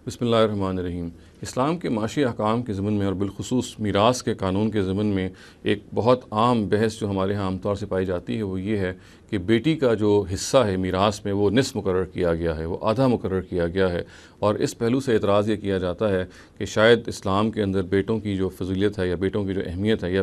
بسم اللہ الرحمن الرحیم۔ اسلام کے معاشی احکام کے ضمن میں اور بالخصوص میراث کے قانون کے ضمن میں ایک بہت عام بحث جو ہمارے ہاں عام طور سے پائی جاتی ہے وہ یہ ہے کہ بیٹی کا جو حصہ ہے میراث میں وہ نصف مقرر کیا گیا ہے، وہ آدھا مقرر کیا گیا ہے، اور اس پہلو سے اعتراض یہ کیا جاتا ہے کہ شاید اسلام کے اندر بیٹوں کی جو فضیلت ہے یا بیٹوں کی جو اہمیت ہے، یا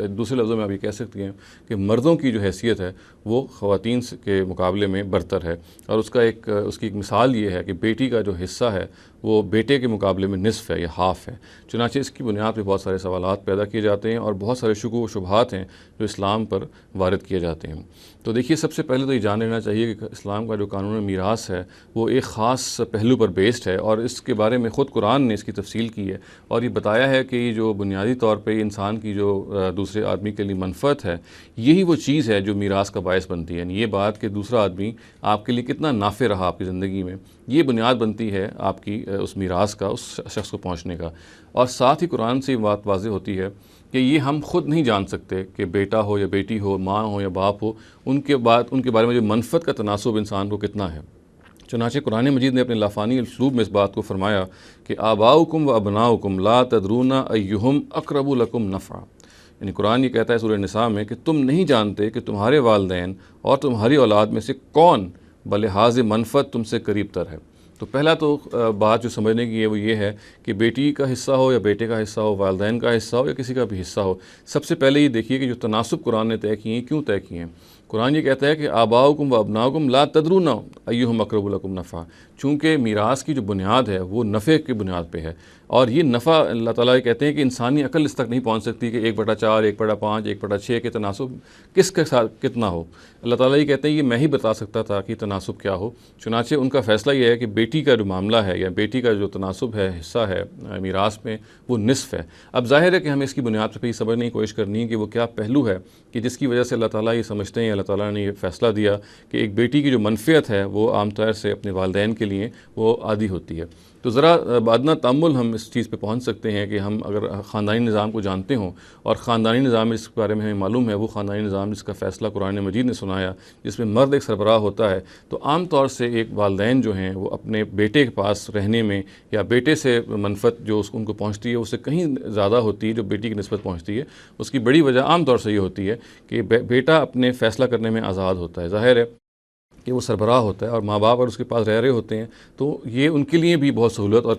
دوسرے لفظوں میں آپ یہ کہہ سکتے ہیں کہ مردوں کی جو حیثیت ہے وہ خواتین کے مقابلے میں برتر ہے، اور اس کی ایک مثال یہ ہے کہ بیٹی کا جو حصہ ہے وہ بیٹے کے مقابلے میں نصف ہے یا ہاف ہے۔ چنانچہ اس کی بنیاد پہ بہت سارے سوالات پیدا کیے جاتے ہیں اور بہت سارے شکوک و شبہات ہیں جو اسلام پر وارد کیے جاتے ہیں۔ تو دیکھیے، سب سے پہلے تو یہ جان لینا چاہیے کہ اسلام کا جو قانون میراث ہے وہ ایک خاص پہلو پر بیسڈ ہے، اور اس کے بارے میں خود قرآن نے اس کی تفصیل کی ہے اور یہ بتایا ہے کہ یہ جو بنیادی طور پہ انسان کی جو دوسرے آدمی کے لیے منفعت ہے، یہی وہ چیز ہے جو میراث کا باعث بنتی ہے۔ یعنی یہ بات کہ دوسرا آدمی آپ کے لیے کتنا نافع رہا آپ کی زندگی میں، یہ بنیاد بنتی ہے آپ کی اس میراث کا، اس شخص کو پہنچنے کا۔ اور ساتھ ہی قرآن سے یہ بات واضح ہوتی ہے کہ یہ ہم خود نہیں جان سکتے کہ بیٹا ہو یا بیٹی ہو، ماں ہو یا باپ ہو، ان کے بارے میں جو منفعت کا تناسب انسان کو کتنا ہے۔ چنانچہ قرآن مجید نے اپنے لافانی اسلوب میں اس بات کو فرمایا کہ آباؤکم و ابناؤکم لا تدرون ایہم اقرب لکم نفعا۔ یعنی قرآن یہ کہتا ہے سورہ نساء میں کہ تم نہیں جانتے کہ تمہارے والدین اور تمہاری اولاد میں سے کون بلحاظ منفعت تم سے قریب تر ہے۔ تو پہلا تو بات جو سمجھنے کی ہے وہ یہ ہے کہ بیٹی کا حصہ ہو یا بیٹے کا حصہ ہو، والدین کا حصہ ہو یا کسی کا بھی حصہ ہو، سب سے پہلے یہ دیکھیے کہ جو تناسب قرآن نے طے کیے ہیں کیوں طے کیے ہیں۔ قرآن یہ کہتا ہے کہ آباؤکم و ابناؤکم لا تدرون ایہم اقرب لکم نفعا، چونکہ میراث کی جو بنیاد ہے وہ نفع کی بنیاد پہ ہے، اور یہ نفع اللہ تعالیٰ یہ کہتے ہیں کہ انسانی عقل اس تک نہیں پہنچ سکتی کہ 1/4، 1/5، 1/6 کے تناسب کس کے ساتھ کتنا ہو۔ اللہ تعالیٰ یہ کہتے ہیں یہ میں ہی بتا سکتا تھا کہ تناسب کیا ہو۔ چنانچہ ان کا فیصلہ یہ ہے کہ بیٹی کا جو معاملہ ہے یا بیٹی کا جو تناسب ہے، حصہ ہے میراث میں، وہ نصف ہے۔ اب ظاہر ہے کہ ہمیں اس کی بنیاد پہ یہ سمجھنے کی کوشش کرنی ہے کہ وہ کیا پہلو ہے کہ جس کی وجہ سے اللہ تعالیٰ یہ سمجھتے ہیں، اللہ تعالیٰ نے یہ فیصلہ دیا کہ ایک بیٹی کی جو منفعت ہے وہ عام طور سے اپنے والدین کے لیے وہ عادی ہوتی ہے۔ تو ذرا بادنا تأمل ہم اس چیز پہ پہنچ سکتے ہیں کہ ہم اگر خاندانی نظام کو جانتے ہوں، اور خاندانی نظام اس کے بارے میں ہمیں معلوم ہے وہ خاندانی نظام جس کا فیصلہ قرآن مجید نے سنایا، جس میں مرد ایک سربراہ ہوتا ہے، تو عام طور سے ایک والدین جو ہیں وہ اپنے بیٹے کے پاس رہنے میں یا بیٹے سے منفعت جو ان کو پہنچتی ہے اس سے کہیں زیادہ ہوتی ہے جو بیٹی کی نسبت پہنچتی ہے۔ اس کی بڑی وجہ عام طور سے یہ ہوتی ہے کہ بیٹا اپنے فیصلہ کرنے میں آزاد ہوتا ہے۔ ظاہر ہے کہ وہ سربراہ ہوتا ہے، اور ماں باپ اگر اس کے پاس رہ رہے ہوتے ہیں تو یہ ان کے لیے بھی بہت سہولت اور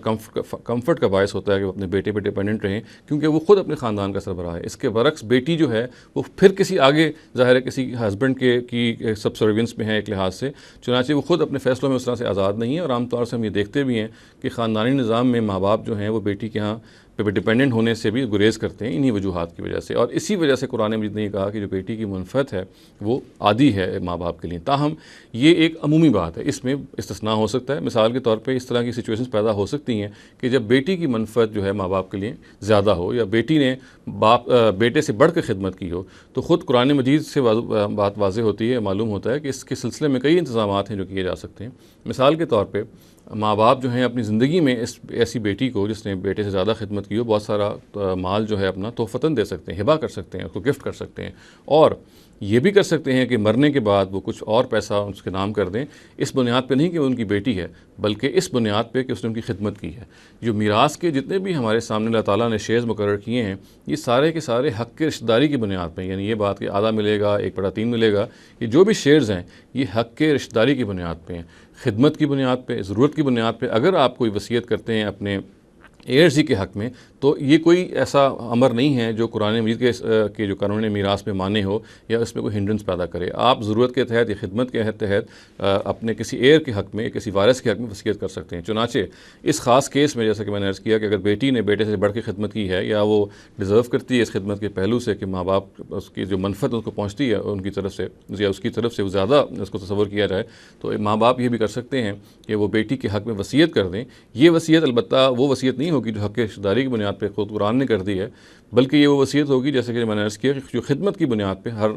کمفرٹ کا باعث ہوتا ہے کہ وہ اپنے بیٹے پہ ڈیپینڈنٹ رہیں، کیونکہ وہ خود اپنے خاندان کا سربراہ ہے۔ اس کے برعکس بیٹی جو ہے وہ پھر کسی آگے ظاہر ہے کسی ہسبینڈ کی سب سروینس میں ہے ایک لحاظ سے، چنانچہ وہ خود اپنے فیصلوں میں اس طرح سے آزاد نہیں ہے، اور عام طور سے ہم یہ دیکھتے بھی ہیں کہ خاندانی نظام میں ماں باپ جو ہیں وہ بیٹی کے ہاں پہ ڈیپینڈنٹ ہونے سے بھی گریز کرتے ہیں انہی وجوہات کی وجہ سے، اور اسی وجہ سے قرآن مجید نے یہ کہا کہ جو بیٹی کی منفعت ہے وہ عادی ہے ماں باپ کے لیے۔ تاہم یہ ایک عمومی بات ہے، اس میں استثناء ہو سکتا ہے۔ مثال کے طور پہ اس طرح کی سچویشنز پیدا ہو سکتی ہیں کہ جب بیٹی کی منفعت جو ہے ماں باپ کے لیے زیادہ ہو، یا بیٹی نے بیٹے سے بڑھ کے خدمت کی ہو، تو خود قرآن مجید سے بات واضح ہوتی ہے، معلوم ہوتا ہے کہ اس کے سلسلے میں کئی انتظامات ہیں جو کیے جا سکتے ہیں۔ مثال کے طور پہ ماں باپ جو ہیں اپنی زندگی میں اس ایسی بیٹی کو جس نے بیٹے سے زیادہ خدمت کی ہو بہت سارا مال جو ہے اپنا تحفتاً دے سکتے ہیں، ہبہ کر سکتے ہیں، اس کو گفٹ کر سکتے ہیں، اور یہ بھی کر سکتے ہیں کہ مرنے کے بعد وہ کچھ اور پیسہ اس کے نام کر دیں، اس بنیاد پہ نہیں کہ وہ ان کی بیٹی ہے، بلکہ اس بنیاد پہ کہ اس نے ان کی خدمت کی ہے۔ جو میراث کے جتنے بھی ہمارے سامنے اللہ تعالیٰ نے شیئرز مقرر کیے ہیں، یہ سارے کے سارے حق کے رشتہ داری کی بنیاد پہ، یعنی یہ بات کہ آدھا ملے گا، 1/3 ملے گا، یہ جو بھی شیئرز ہیں یہ حق کے رشتہ داری کی بنیاد پہ ہیں، خدمت کی بنیاد پہ، ضرورت کی بنیاد پہ۔ اگر آپ کوئی وصیت کرتے ہیں اپنے ایئرز کے حق میں تو یہ کوئی ایسا امر نہیں ہے جو قرآن مجید کے جو قانون میراث میں مانے ہو یا اس میں کوئی ہنڈرنس پیدا کرے۔ آپ ضرورت کے تحت یا خدمت کے تحت اپنے کسی ایئر کے حق میں، کسی وارث کے حق میں وصیت کر سکتے ہیں۔ چنانچہ اس خاص کیس میں جیسا کہ میں نے عرض کیا کہ اگر بیٹی نے بیٹے سے بڑھ کے خدمت کی ہے، یا وہ ڈیزرو کرتی ہے اس خدمت کے پہلو سے کہ ماں باپ اس کی جو منفعت اس کو پہنچتی ہے ان کی طرف سے، یا اس کی طرف سے وہ زیادہ اس کو تصور کیا جائے، تو ماں باپ یہ بھی کر سکتے ہیں کہ وہ بیٹی کے حق میں وصیت کر دیں۔ یہ وصیت البتہ وہ وصیت نہیں ہوگی جو حق رشتہ داری کی بنیاد پہ خود قرآن نے کر دی ہے، بلکہ یہ وہ وصیت ہوگی جیسے کہ میں نے عرض کیا کہ جو خدمت کی بنیاد پہ ہر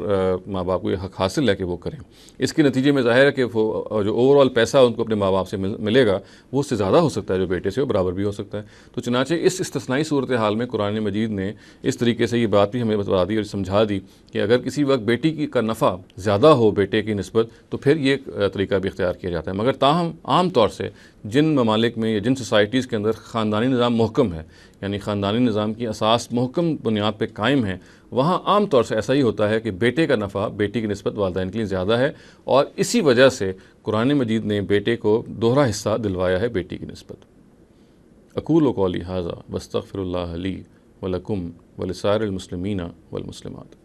ماں باپ کو یہ حق حاصل ہے کہ وہ کریں. اس کے نتیجے میں ظاہر ہے کہ وہ جو اوور آل پیسہ ان کو اپنے ماں باپ سے ملے گا وہ اس سے زیادہ ہو سکتا ہے جو بیٹے سے، وہ برابر بھی ہو سکتا ہے. تو چنانچہ اس استثنائی صورتحال میں قرآن مجید نے اس طریقے سے یہ بات بھی ہمیں بتا دی اور سمجھا دی کہ اگر کسی وقت بیٹی کی کا نفع زیادہ ہو بیٹے کی نسبت تو پھر یہ طریقہ بھی اختیار کیا جاتا ہے. مگر تاہم عام طور سے جن ممالک میں یا جن سوسائٹیز کے اندر خاندانی نظام محکم ہے، یعنی خاندانی نظام کی اساس محکم بنیاد پہ قائم ہے، وہاں عام طور سے ایسا ہی ہوتا ہے کہ بیٹے کا نفع بیٹی کی نسبت والدین کے لیے زیادہ ہے، اور اسی وجہ سے قرآن مجید نے بیٹے کو دوہرا حصہ دلوایا ہے بیٹی کی نسبت. اقول قولی ھذا واستغفر اللہ لی ولکم ولسائر المسلمین والمسلمات.